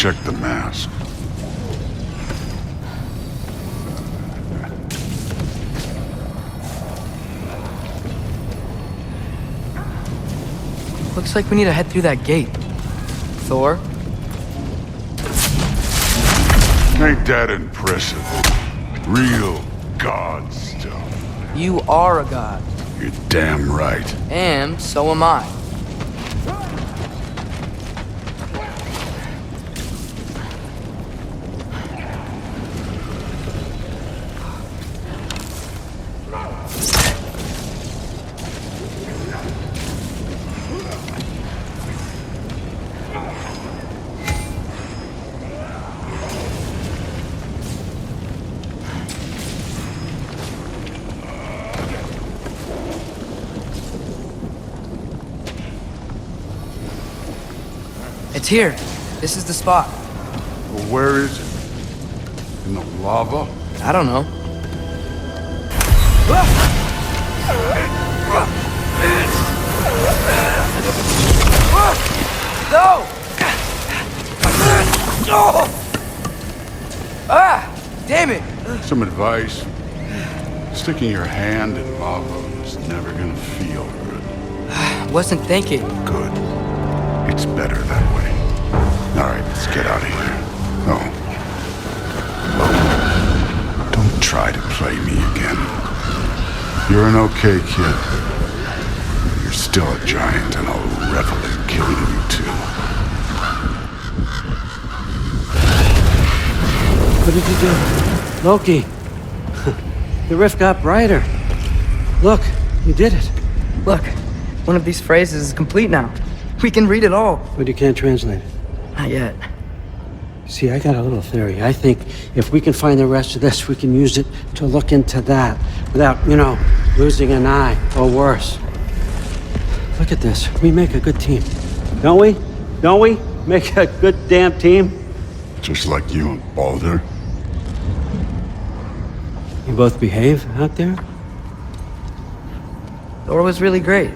check the mask. Looks like we need to head through that gate. Thor? Ain't that impressive? Real god stuff. You are a god. You're damn right. And so am I. It's here. This is the spot. Well, where is it? In the lava? I don't know. No! Ah! Damn it! Some advice. Sticking your hand in lava is never gonna feel good. Wasn't thinking. Good. It's better that way. All right, let's get out of here. Oh. Don't try to play me again. You're an okay kid. You're still a giant, and I'll revel in killing you too. What did you do? Loki! The rift got brighter. Look, you did it. Look, one of these phrases is complete now. We can read it all. But you can't translate it. Not yet. See, I got a little theory. I think if we can find the rest of this, we can use it to look into that without, losing an eye or worse. Look at this. We make a good team. Don't we? Don't we? Make a good damn team? Just like you and Baldur. You both behave out there? Thor was really great.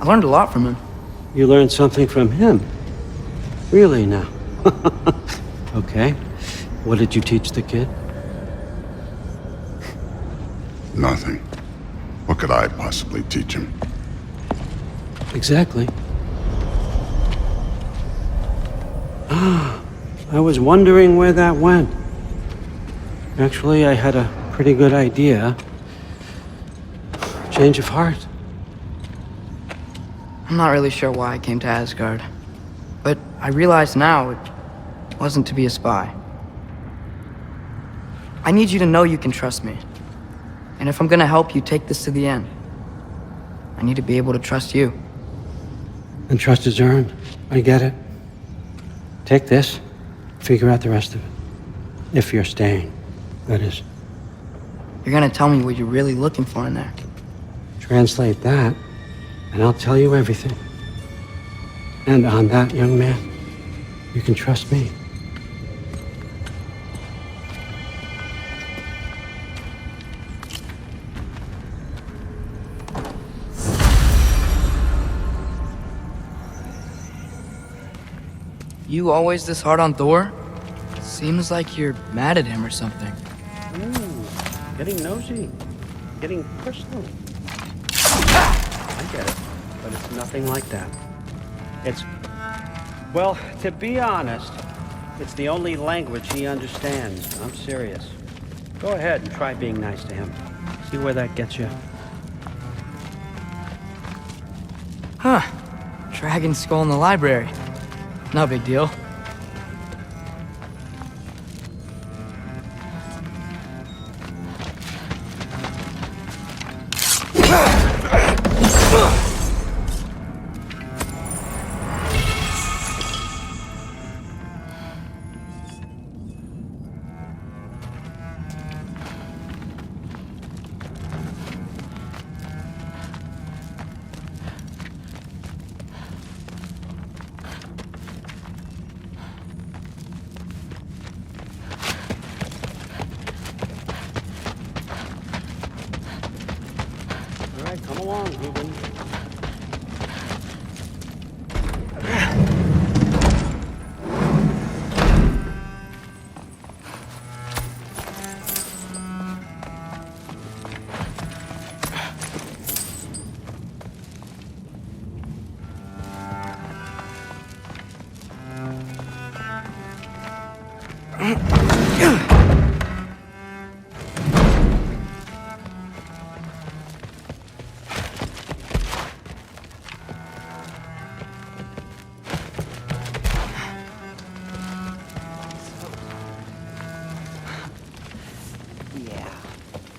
I learned a lot from him. You learned something from him? Really now? Okay. What did you teach the kid? Nothing. What could I possibly teach him? Exactly. I was wondering where that went. Actually, I had a pretty good idea. Change of heart. I'm not really sure why I came to Asgard. But I realize now it wasn't to be a spy. I need you to know you can trust me. And if I'm gonna help you take this to the end, I need to be able to trust you. And trust is earned. I get it. Take this, figure out the rest of it. If you're staying, that is. You're gonna tell me what you're really looking for in there. Translate that, and I'll tell you everything. And on that, young man, you can trust me. You always this hard on Thor? Seems like you're mad at him or something. Ooh, getting nosy. Getting personal. I get it, but it's nothing like that. Well, to be honest, it's the only language he understands. I'm serious. Go ahead and try being nice to him. See where that gets you. Huh. Dragon skull in the library. No big deal. Come along, Ruben.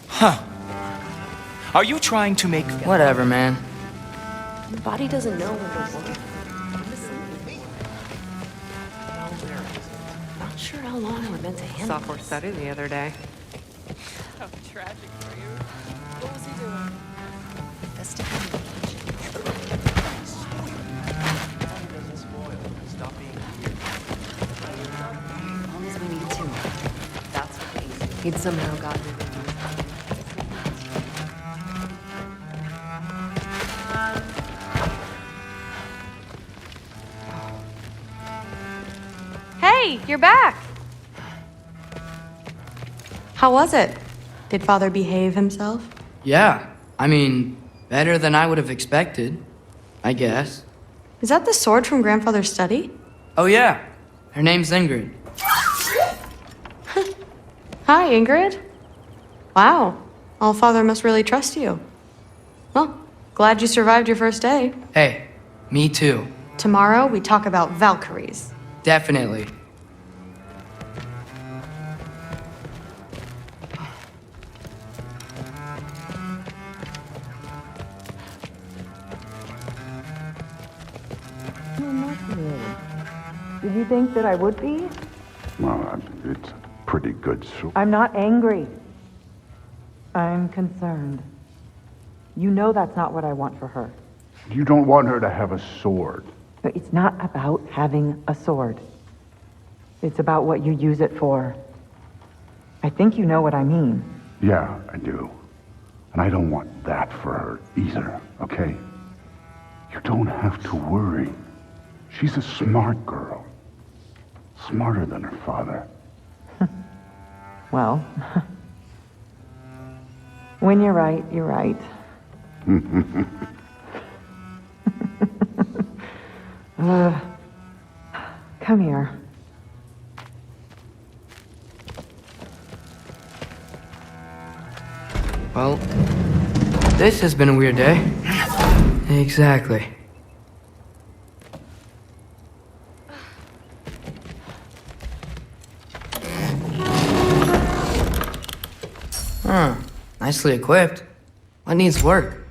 Huh. Are you trying to make... Whatever, man. The body doesn't know when to work. Not sure how long we're meant to handle Software study the other day. How tragic for you. What was he doing? investigating the kitchen. We need two. That's what he'd somehow gotten it. Hey, you're back! How was it? Did Father behave himself? Yeah, I mean, better than I would have expected, I guess. Is that the sword from Grandfather's study? Oh yeah, her name's Ingrid. Hi, Ingrid. Wow, Allfather must really trust you. Well, glad you survived your first day. Hey, me too. Tomorrow, we talk about Valkyries. Definitely. Did you think that I would be? Well, it's pretty good soup. I'm not angry. I'm concerned. You know that's not what I want for her. You don't want her to have a sword. But it's not about having a sword. It's about what you use it for. I think you know what I mean. Yeah, I do. And I don't want that for her either, okay? You don't have to worry. She's a smart girl. Smarter than her father. Well, when you're right, you're right. Come here. Well, this has been a weird day. Exactly. Nicely equipped. What needs work?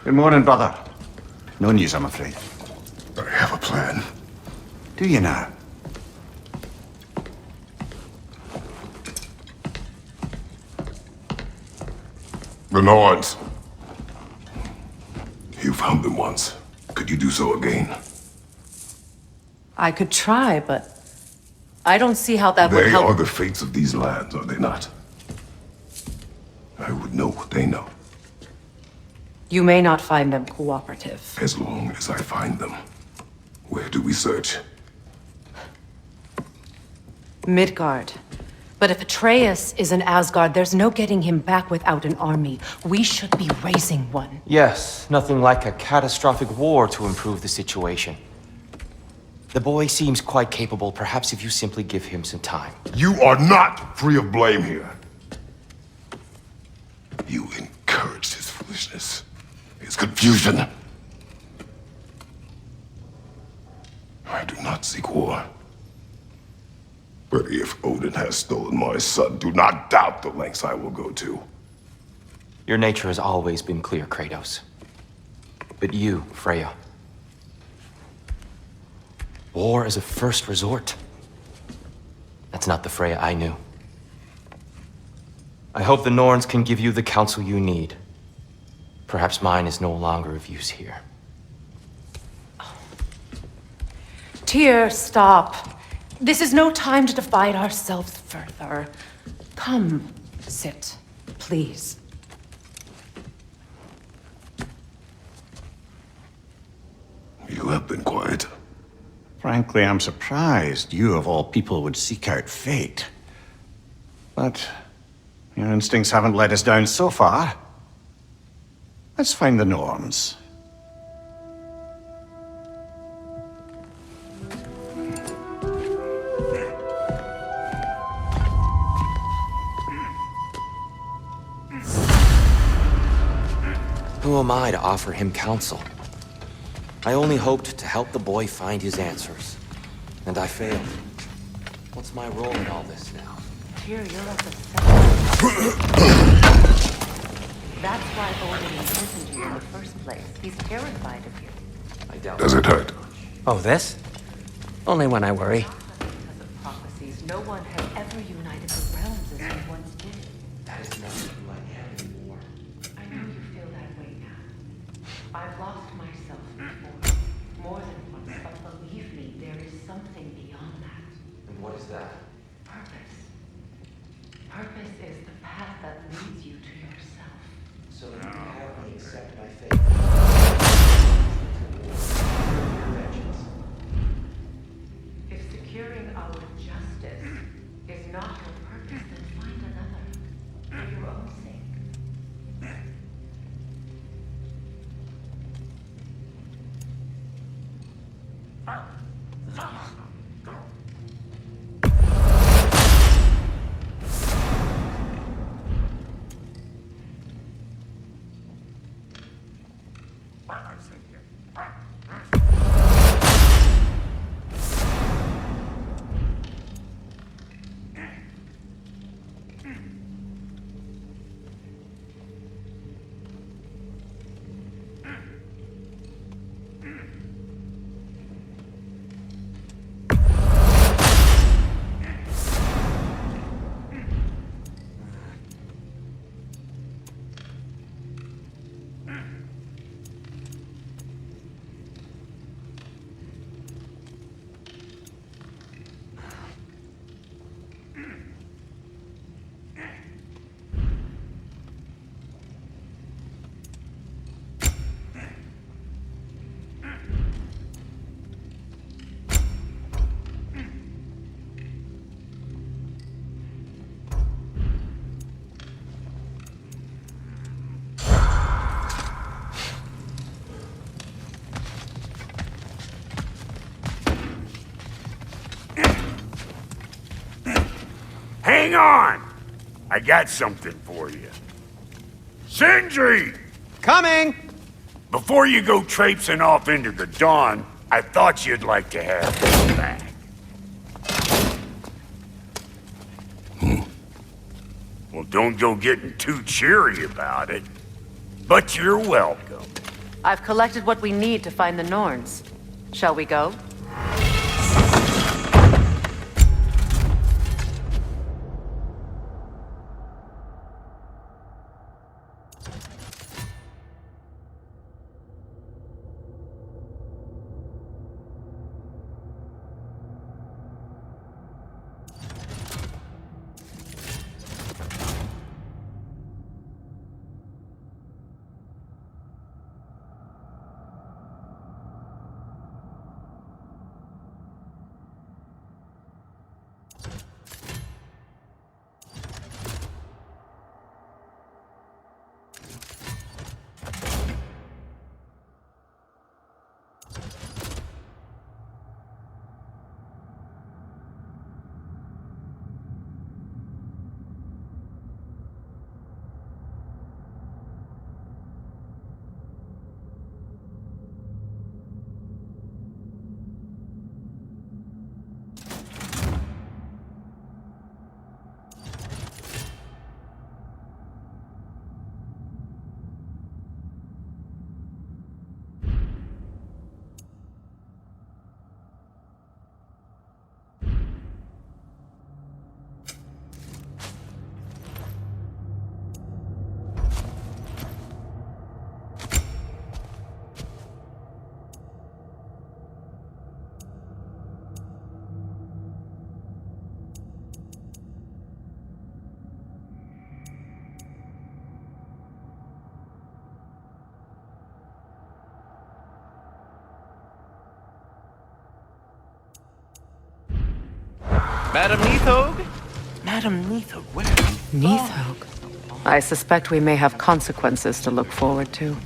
Good morning, brother. No news, I'm afraid. I have a plan. Do you now? The Norns. You found them once. Could you do so again? I could try, but I don't see how that would They help. are the fates of these lands, are they not? I would know what they know, You may not find them cooperative. as long as I find them. Where do we search? Midgard. But if Atreus is in Asgard, there's no getting him back without an army. We should be raising one. Yes, nothing like a catastrophic war to improve the situation. The boy seems quite capable, perhaps if you simply give him some time. You are not free of blame here. You encouraged his foolishness, his confusion. I do not seek war. But if Odin has stolen my son, do not doubt the lengths I will go to. Your nature has always been clear, Kratos. But you, Freya. War is a first resort. That's not the Freya I knew. I hope the Norns can give you the counsel you need. Perhaps mine is no longer of use here. Tyr, stop. This is no time to divide ourselves further. Come, sit, please. You have been quiet. Frankly, I'm surprised you, of all people, would seek out fate. But your instincts haven't let us down so far. Let's find the Norns. Who am I to offer him counsel? I only hoped to help the boy find his answers. And I failed. What's my role in all this now? Tyr, you're at the That's why Odin imprisoned you in the first place. He's terrified of you. I doubt Does it hurt? Oh, this? Only when I worry. Because of prophecies, no one has ever united the realms as you once did. that is not who I am anymore. I know you feel that way now. I've lost myself before, more than once, but believe me, there is something beyond that. And what is that? Purpose. Purpose is the path that leads you to yourself. So that you can have me accept my fate. If securing our justice is not your purpose, then find another. For your own sake. Hang on! I got something for you. Sindri! Coming! Before you go traipsing off into the dawn, I thought you'd like to have this back. Well, don't go getting too cheery about it, but you're welcome. I've collected what we need to find the Norns. Shall we go? Madam Neathog? Madam Neathog, where are you? Neathog. I suspect we may have consequences to look forward to.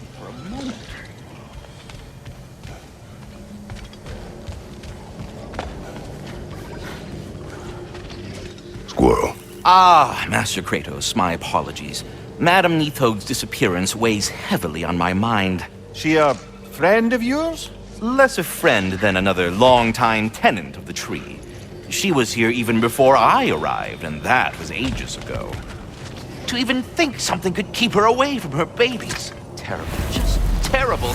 Squirrel. Ah, Master Kratos, my apologies. Madam Neathog's disappearance weighs heavily on my mind. She a friend of yours? Less a friend than another longtime tenant of the tree. She was here even before I arrived, and that was ages ago. To even think something could keep her away from her babies. Terrible, just terrible.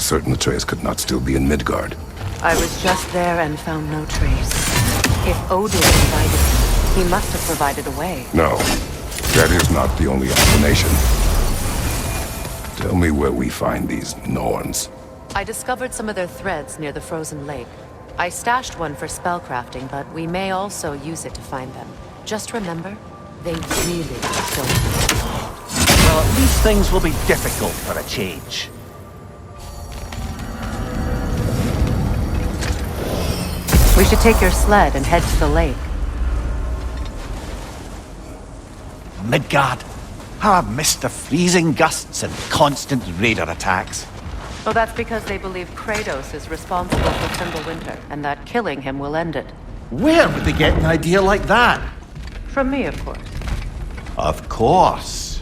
certain Atreus could not still be in Midgard. I was just there and found no trace. If Odin invited me, he must have provided a way. No, that is not the only explanation. Tell me where we find these Norns. I discovered some of their threads near the frozen lake. I stashed one for spellcrafting, but we may also use it to find them. Just remember, they really don't. Well, at least things will be difficult for a change. We should take your sled and head to the lake. Midgard. How I've missed the freezing gusts and constant raider attacks. Well, that's because they believe Kratos is responsible for Fimbulwinter, and that killing him will end it. Where would they get an idea like that? From me, of course. Of course.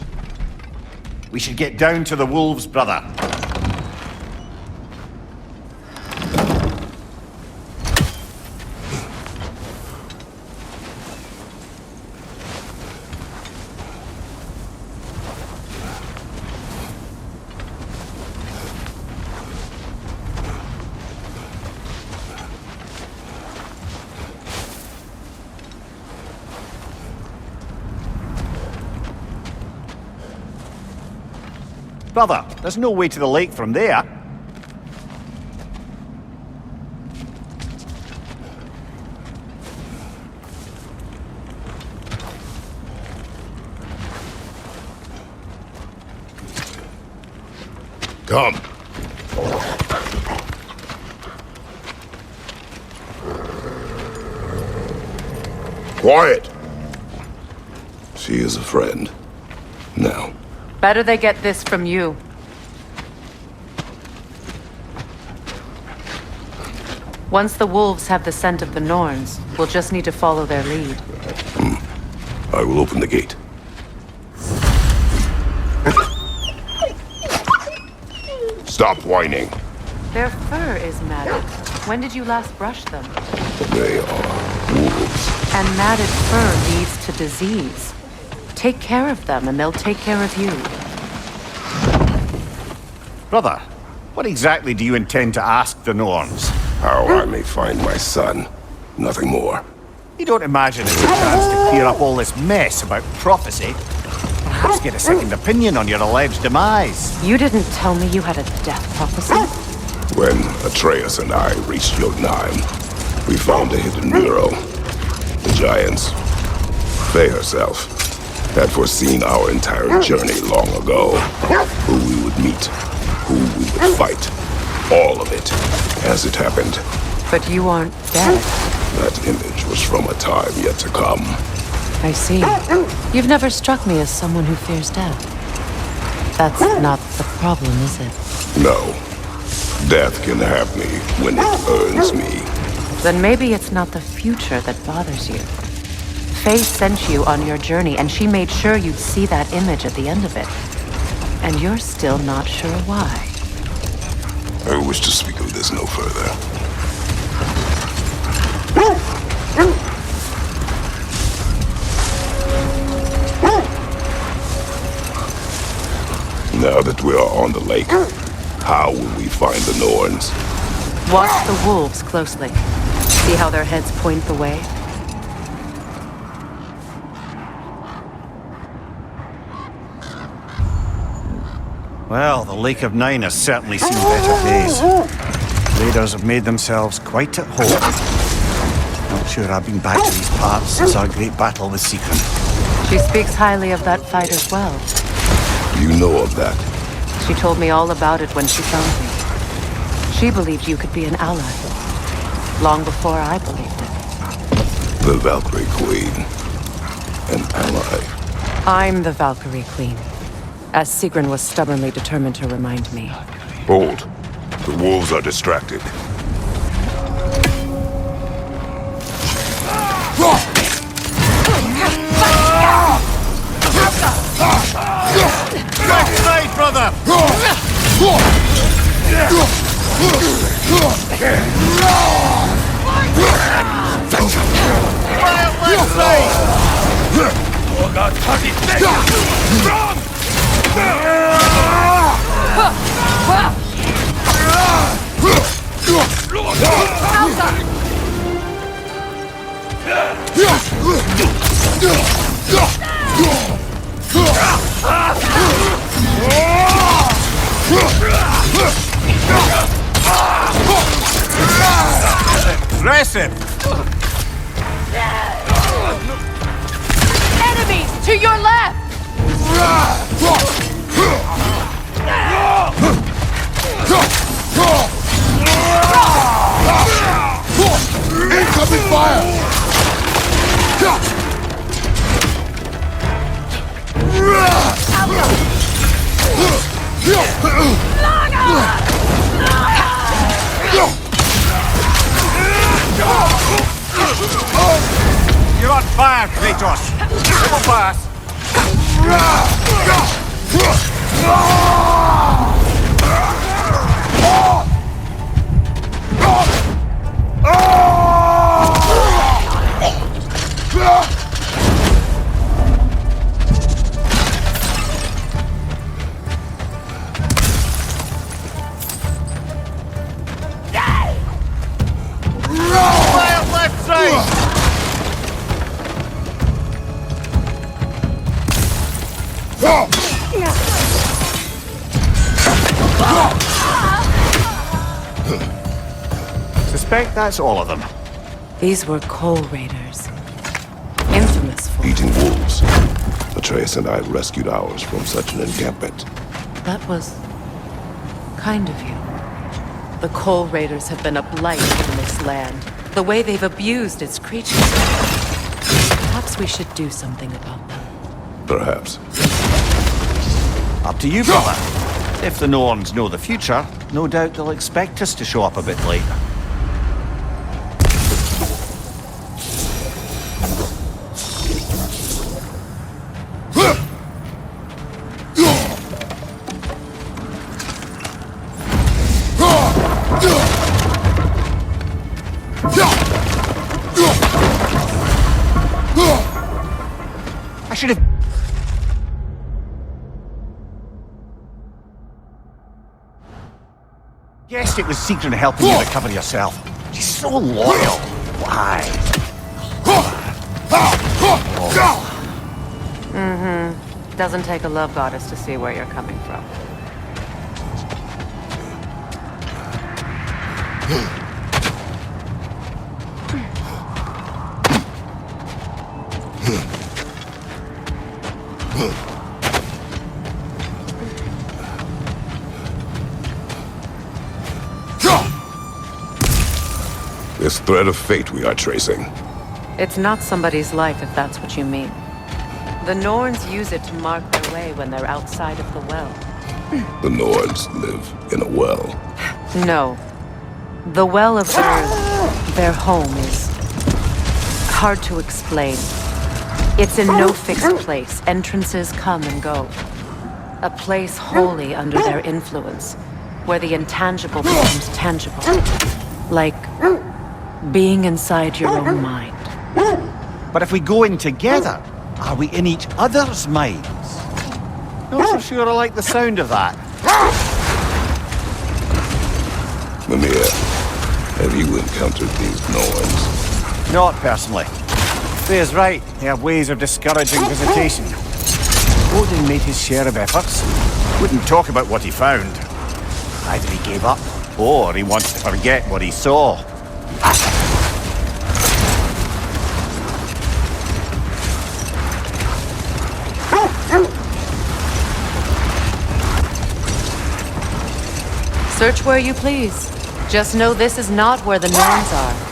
We should get down to the wolves, brother. Brother, there's no way to the lake from there. Come. Quiet. She is a friend. Now. Better they get this from you. Once the wolves have the scent of the Norns, we'll just need to follow their lead. I will open the gate. Stop whining. Their fur is matted. When did you last brush them? They are wolves. And matted fur leads to disease. Take care of them, and they'll take care of you. Brother, what exactly do you intend to ask the Norns? How I may find my son. Nothing more. You don't imagine it's a chance to clear up all this mess about prophecy? Perhaps get a second opinion on your alleged demise. You didn't tell me you had a death prophecy? When Atreus and I reached Jotunheim, we found a hidden bureau. The giants, they herself, had foreseen our entire journey long ago. Who we would meet, who we would fight. All of it, as it happened. But you aren't dead. That image was from a time yet to come. I see. You've never struck me as someone who fears death. That's not the problem, is it? No. Death can have me when it earns me. Then maybe it's not the future that bothers you. Faye sent you on your journey, and she made sure you'd see that image at the end of it. And you're still not sure why. I wish to speak of this no further. Now that we are on the lake, how will we find the Norns? Watch the wolves closely. See how their heads point the way? Well, the Lake of Nine has certainly seen better days. Raiders have made themselves quite at home. Not sure I've been back to these parts since our great battle with Sigrun. She speaks highly of that fight as well. You know of that? She told me all about it when she found me. She believed you could be an ally. Long before I believed it. The Valkyrie Queen. An ally. I'm the Valkyrie Queen. As Sigrun was stubbornly determined to remind me. Hold. The wolves are distracted. Left side, brother! Left side! Oh God, Strong! Impressive! Enemies to your left! Incoming fire! You're on fire, Kratos! Double fast! Left side! Suspect that's all of them. These were coal raiders. Infamous for... Eating wolves. Atreus and I rescued ours from such an encampment. That was... kind of you. The coal raiders have been a blight on this land. The way they've abused its creatures. Perhaps we should do something about them. Perhaps. Up to you, brother. If the Norns know the future, no doubt they'll expect us to show up a bit late. I should have... guessed it was Sigrun helping you recover yourself. She's so loyal. Why? Mm-hmm. Doesn't take a love goddess to see where you're coming from. This thread of fate we are tracing. It's not somebody's life, if that's what you mean. The Norns use it to mark their way when they're outside of the well. The Norns live in a well. No. The well of their home is hard to explain. It's in no fixed place. Entrances come and go. A place wholly under their influence, where the intangible becomes tangible. Like being inside your own mind. But if we go in together, are we in each other's minds? Not so sure I like the sound of that. Mimir, have you encountered these Norns? Not personally. Freya's right, they have ways of discouraging visitation. Odin made his share of efforts. Wouldn't talk about what he found. Either he gave up, or he wants to forget what he saw. Search where you please. Just know this is not where the Norns are.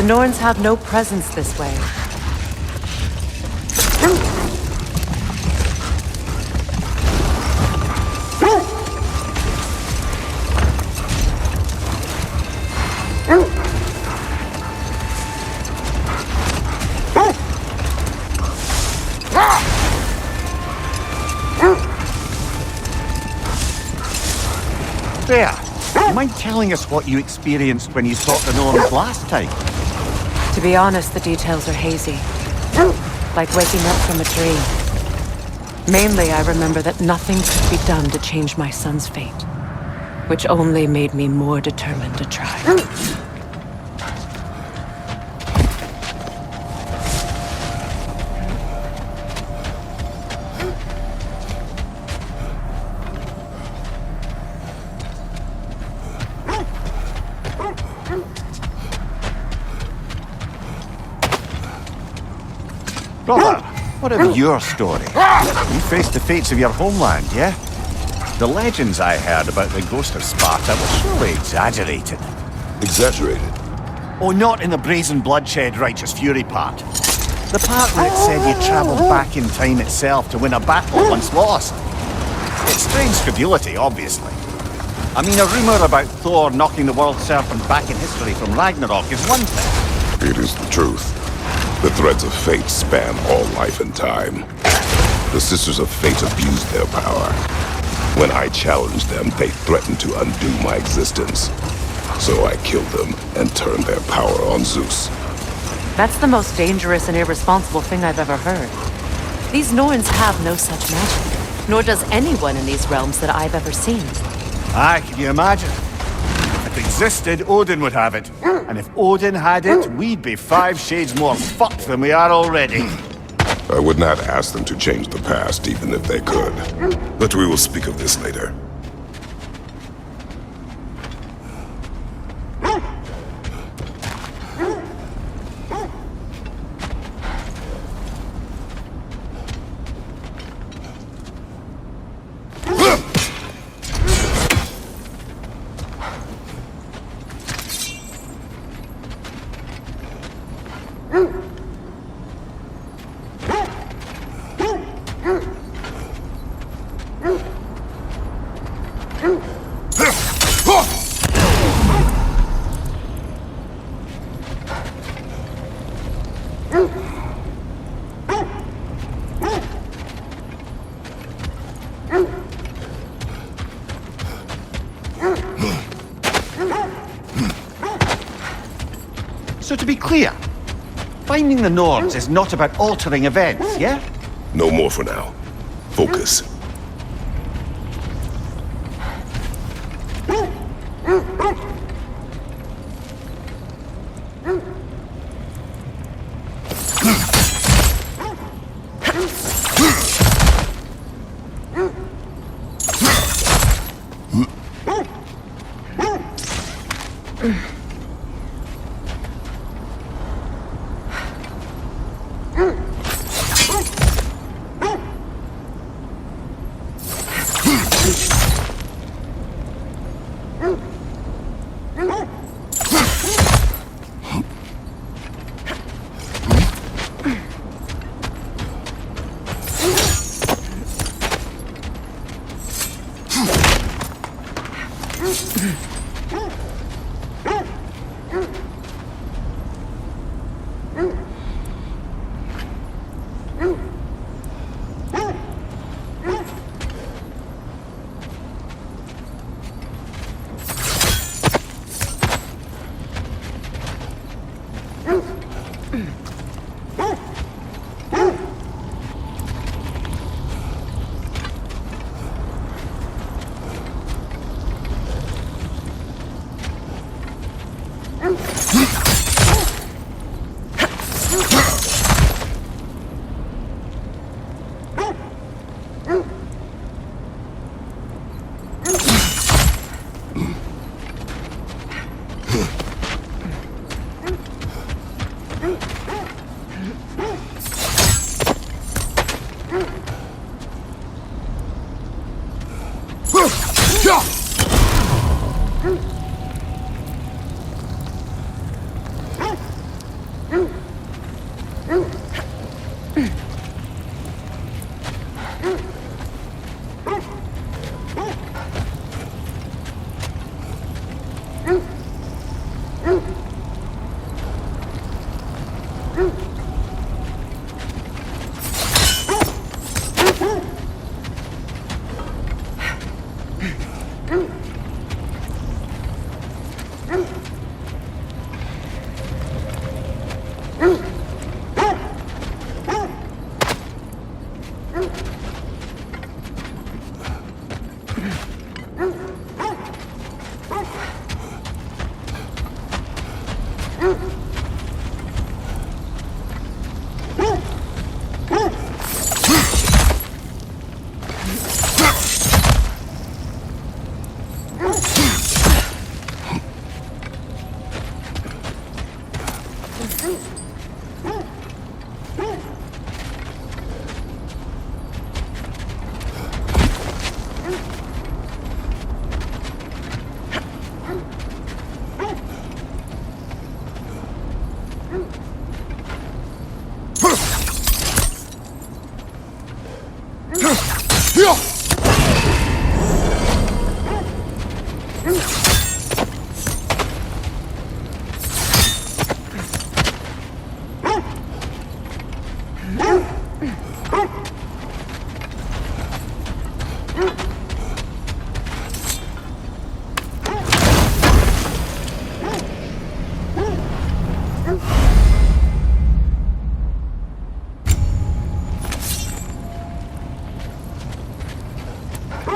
The Norns have no presence this way. There. Do you mind telling us what you experienced when you fought the Norns last time? To be honest, the details are hazy. Like waking up from a dream. Mainly, I remember that nothing could be done to change my son's fate, which only made me more determined to try. Brother, what of your story? You faced the fates of your homeland, yeah? The legends I heard about the ghost of Sparta were surely exaggerated. Exaggerated? Oh, not in the brazen bloodshed righteous fury part. The part where it said you travelled back in time itself to win a battle once lost. It's strange credulity, obviously. I mean, a rumour about Thor knocking the world serpent back in history from Ragnarok is one thing. It is the truth. The threads of fate span all life and time. The Sisters of Fate abused their power. When I challenged them, they threatened to undo my existence. So I killed them and turned their power on Zeus. That's the most dangerous and irresponsible thing I've ever heard. These Norns have no such magic, nor does anyone in these realms that I've ever seen. Aye, can you imagine? If it existed, Odin would have it. And if Odin had it, we'd be 5 shades more fucked than we are already. I would not ask them to change the past, even if they could. But we will speak of this later. So to be clear, finding the Norns is not about altering events, yeah? No more for now. Focus.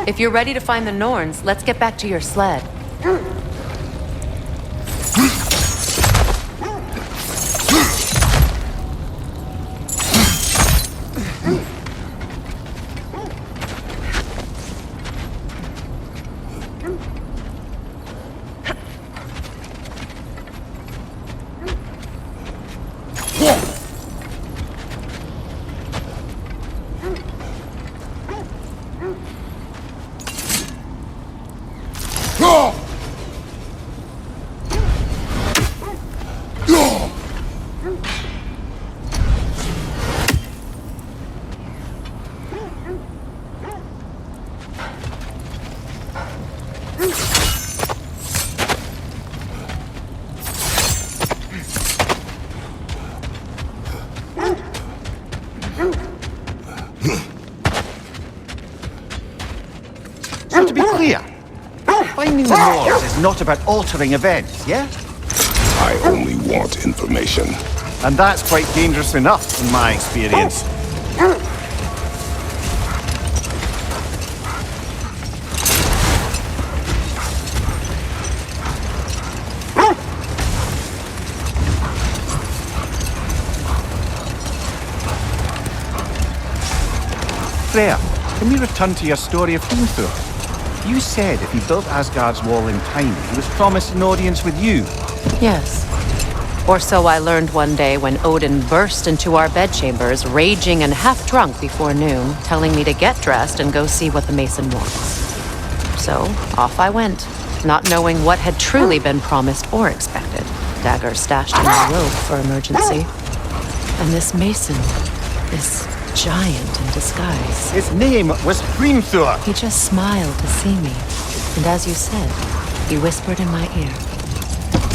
If you're ready to find the Norns, let's get back to your sled. So to be clear, finding the Norse is not about altering events, yeah? I only want information. And that's quite dangerous enough, in my experience. Freya, can we return to your story of Fimbulwinter? You said if he built Asgard's wall in time, he was promised an audience with you. Yes. Or so I learned one day when Odin burst into our bedchambers, raging and half drunk before noon, telling me to get dressed and go see what the mason wants. So, off I went, not knowing what had truly been promised or expected. Dagger stashed in my robe for emergency. And this mason, this giant in disguise. His name was Fimbulwinter. He just smiled to see me. And as you said, he whispered in my ear.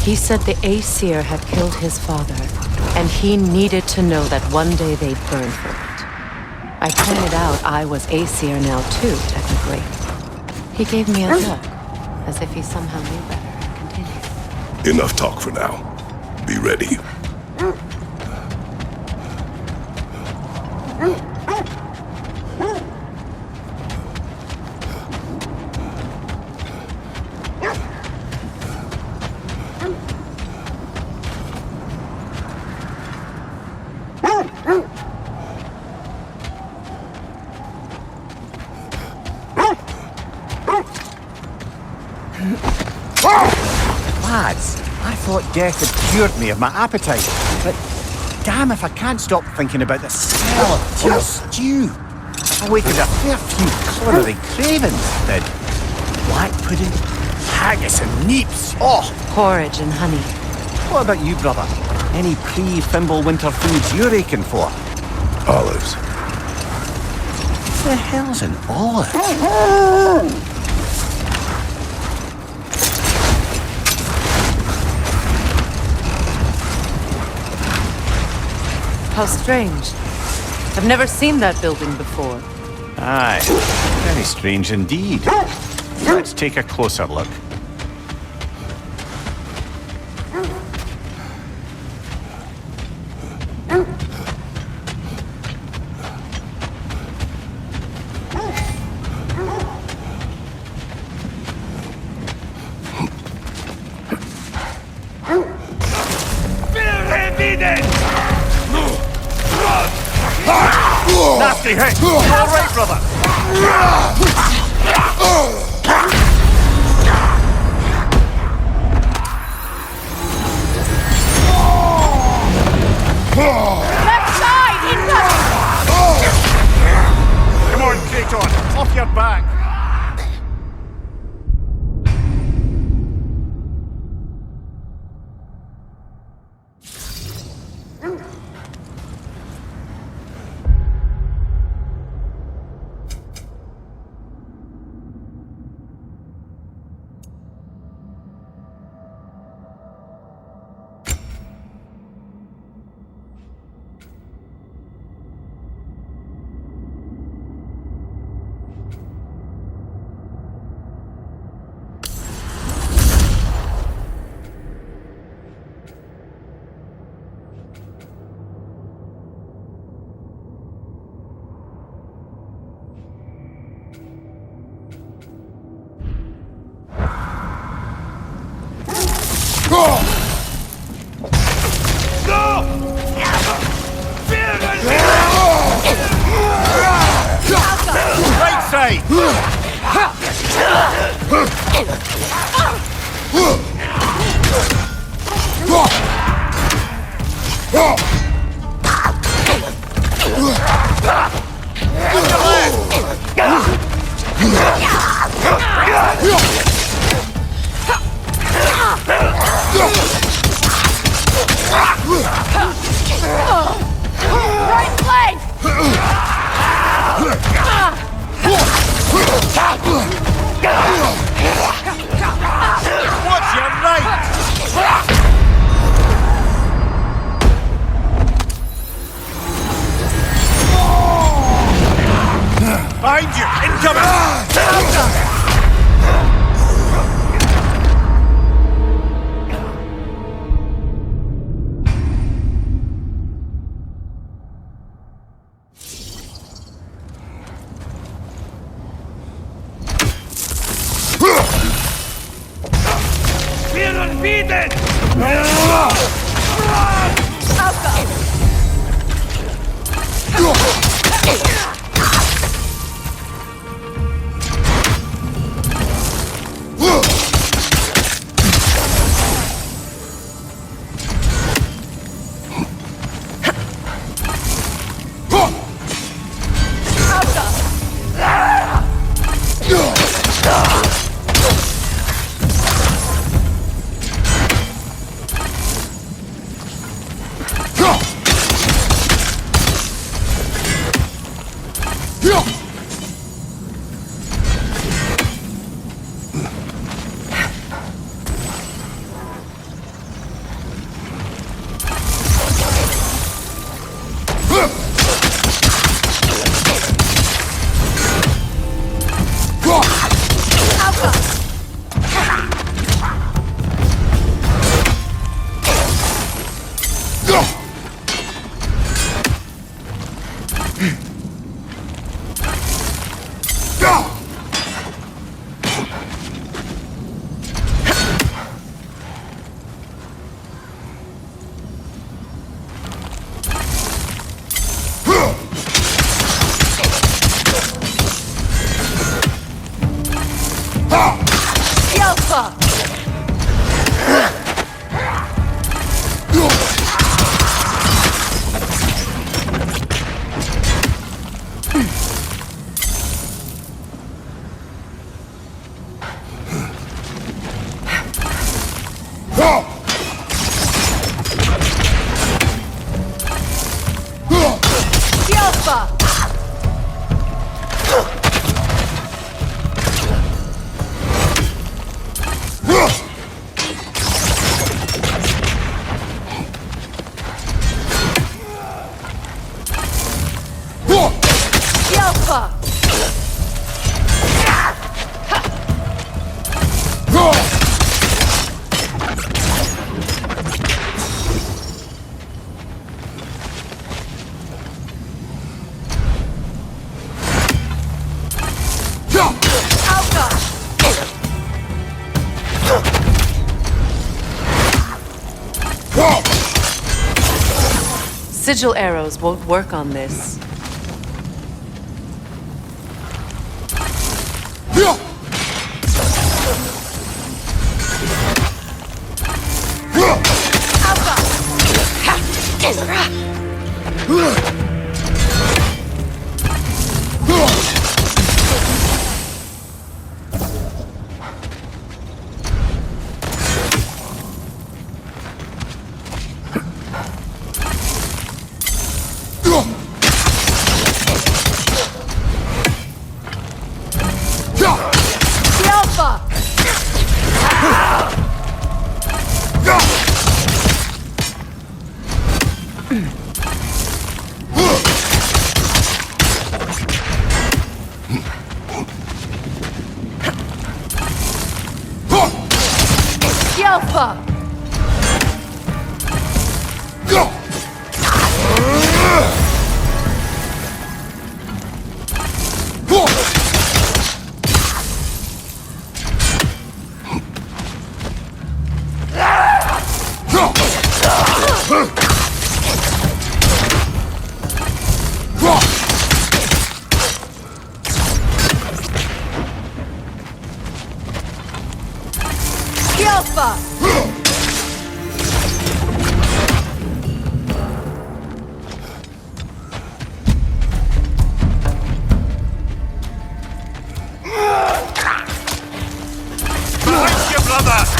He said the Aesir had killed his father, and he needed to know that one day they'd burn for it. I pointed out I was Aesir now too, technically. He gave me a look, as if he somehow knew better, and continued. Enough talk for now. Be ready. Lads, I thought death had cured me of my appetite, but damn if I can't stop thinking about the smell of teal stew. Awakened a fair few culinary cravings, did. Black pudding, haggis and neeps. Oh! Porridge and honey. What about you, brother? Any pre-Fimbulwinter foods you're aching for? Olives. What the hell's an olive? How strange. I've never seen that building before. Aye, very strange indeed. Let's take a closer look. Nasty hit! You all right, brother? Left side! Incoming! Come on, Kratos! Off your back! Right place! What's your name? Behind you! Incoming! We're unbeaten! Sigil arrows won't work on this. Alpha! Behind you, brother!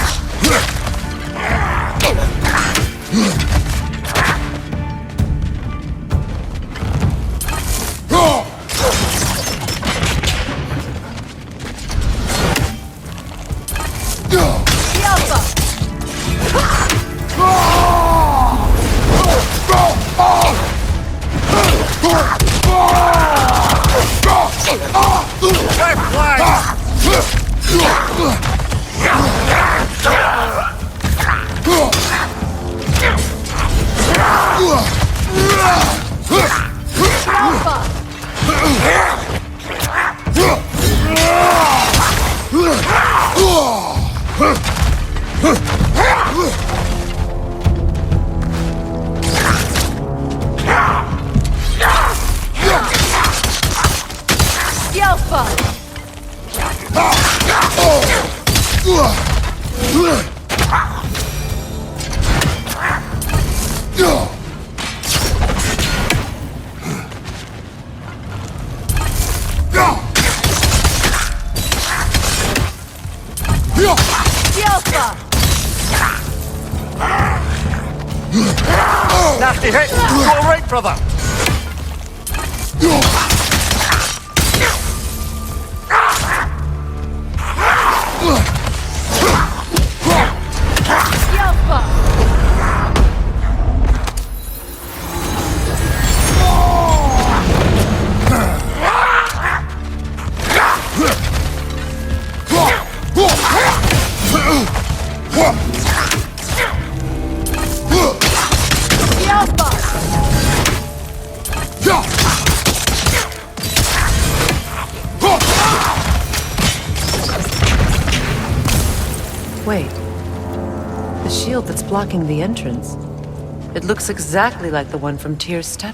Nasty hit! You alright, brother? Wait. The shield that's blocking the entrance. It looks exactly like the one from Tyr's statue.